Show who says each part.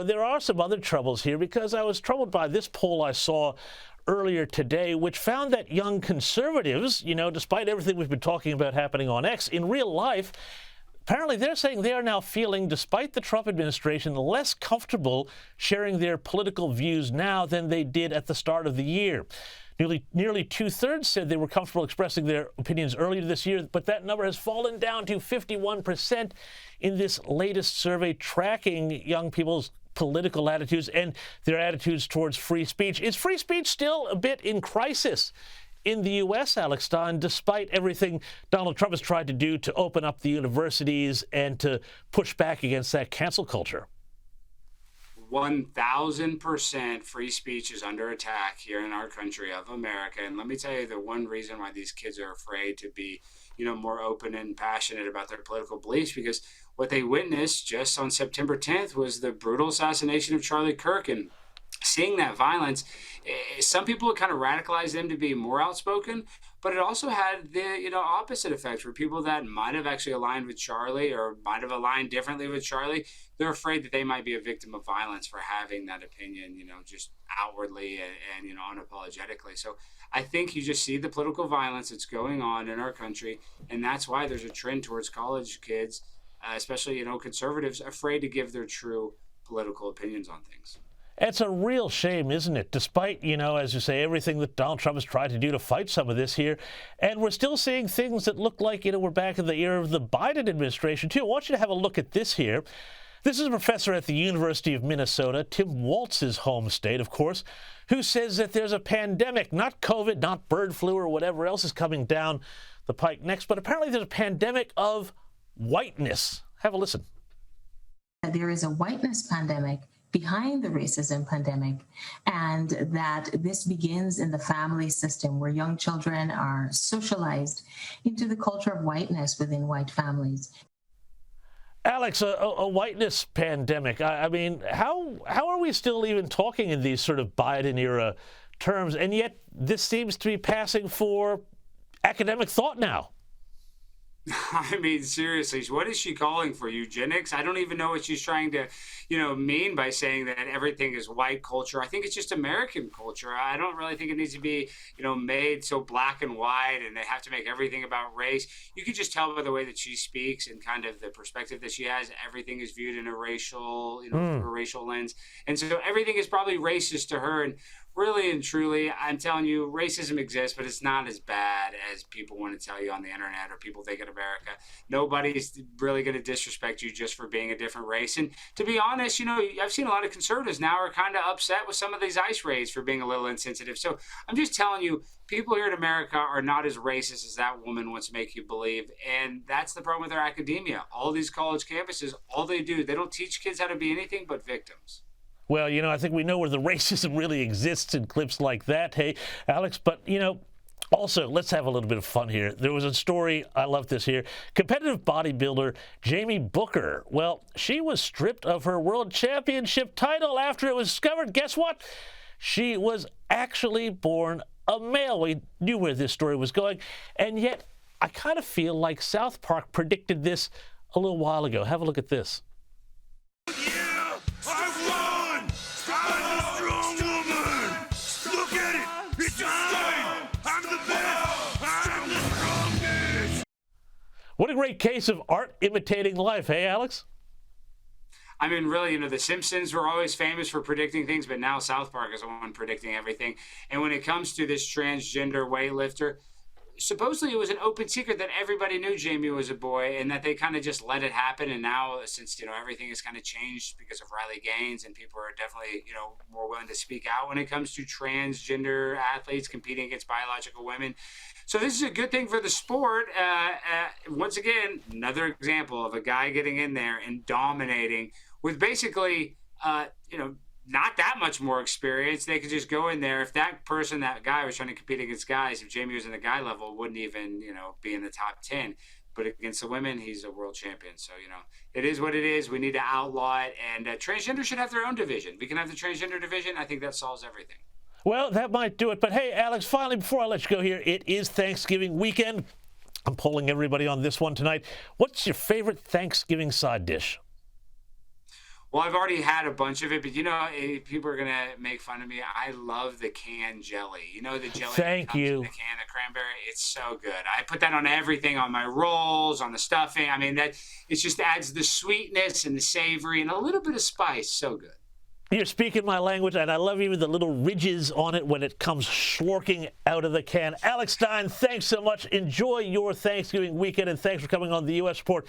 Speaker 1: There are some other troubles here because I was troubled by this poll I saw earlier today, which found that young conservatives, despite everything we've been talking about happening on X, in real life, apparently they're saying they are now feeling, despite the Trump administration, less comfortable sharing their political views now than they did at the start of the year. Nearly two-thirds said they were comfortable expressing their opinions earlier this year, but that number has fallen down to 51% in this latest survey tracking young people's political attitudes and their attitudes towards free speech. Is free speech still a bit in crisis in the U.S., Alex Stein, despite everything Donald Trump has tried to do to open up the universities and to push back against that cancel culture?
Speaker 2: 1,000% free speech is under attack here in our country of America. And let me tell you, the one reason why these kids are afraid to be, more open and passionate about their political beliefs, because what they witnessed just on September 10th was the brutal assassination of Charlie Kirk. And seeing that violence, some people kind of radicalized them to be more outspoken, but it also had the opposite effect for people that might have actually aligned with Charlie or might have aligned differently with Charlie. They're afraid that they might be a victim of violence for having that opinion, just outwardly and unapologetically. So I think you just see the political violence that's going on in our country, and that's why there's a trend towards college kids, especially conservatives, afraid to give their true political opinions on things.
Speaker 1: It's a real shame, isn't it? Despite, as you say, everything that Donald Trump has tried to do to fight some of this here. And we're still seeing things that look like, we're back in the era of the Biden administration, too. I want you to have a look at this here. This is a professor at the University of Minnesota, Tim Walz's home state, of course, who says that there's a pandemic, not COVID, not bird flu or whatever else is coming down the pike next, but apparently there's a pandemic of whiteness. Have a listen.
Speaker 3: There is a whiteness pandemic behind the racism pandemic, and that this begins in the family system where young children are socialized into the culture of whiteness within white families.
Speaker 1: Alex, a whiteness pandemic. I mean, how are we still even talking in these sort of Biden-era terms, and yet this seems to be passing for academic thought now?
Speaker 2: I mean, seriously, what is she calling for? Eugenics? I don't even know what she's trying to, mean by saying that everything is white culture. I think it's just American culture. I don't really think it needs to be, made so black and white and they have to make everything about race. You can just tell by the way that she speaks and kind of the perspective that she has. Everything is viewed in a racial, through a racial lens. And so everything is probably racist to her. And really and truly, I'm telling you, racism exists, but it's not as bad as people want to tell you on the internet or people think in America. Nobody's really going to disrespect you just for being a different race. And to be honest, I've seen a lot of conservatives now are kind of upset with some of these ICE raids for being a little insensitive. So I'm just telling you, people here in America are not as racist as that woman wants to make you believe. And that's the problem with our academia. All these college campuses, all they do, they don't teach kids how to be anything but victims.
Speaker 1: Well, I think we know where the racism really exists in clips like that, hey, Alex, but, also, let's have a little bit of fun here. There was a story, I love this here. Competitive bodybuilder Jamie Booker, well, she was stripped of her world championship title after it was discovered. Guess what? She was actually born a male. We knew where this story was going, and yet I kind of feel like South Park predicted this a little while ago. Have a look at this. What a great case of art imitating life, hey, Alex?
Speaker 2: I mean, really, the Simpsons were always famous for predicting things, but now South Park is the one predicting everything. And when it comes to this transgender weightlifter, supposedly it was an open secret that everybody knew Jamie was a boy and that they kind of just let it happen. And now, since, everything has kind of changed because of Riley Gaines and people are definitely, more willing to speak out when it comes to transgender athletes competing against biological women. So this is a good thing for the sport. Once again, another example of a guy getting in there and dominating with basically, not that much more experience. They could just go in there. If that guy was trying to compete against guys, if Jamie was in the guy level, wouldn't even, be in the top 10. But against the women, he's a world champion. So, it is what it is. We need to outlaw it. And transgender should have their own division. We can have the transgender division. I think that solves everything.
Speaker 1: Well, that might do it. But hey, Alex, finally, before I let you go here, it is Thanksgiving weekend. I'm polling everybody on this one tonight. What's your favorite Thanksgiving side dish?
Speaker 2: Well, I've already had a bunch of it, but people are gonna make fun of me. I love the canned jelly. You know, the jelly
Speaker 1: Thank
Speaker 2: that comes
Speaker 1: you.
Speaker 2: in the can of cranberry. It's so good. I put that on everything, on my rolls, on the stuffing. I mean, it just adds the sweetness and the savory and a little bit of spice. So good.
Speaker 1: You're speaking my language, and I love even the little ridges on it when it comes slorking out of the can. Alex Stein, thanks so much. Enjoy your Thanksgiving weekend, and thanks for coming on the U.S. Report.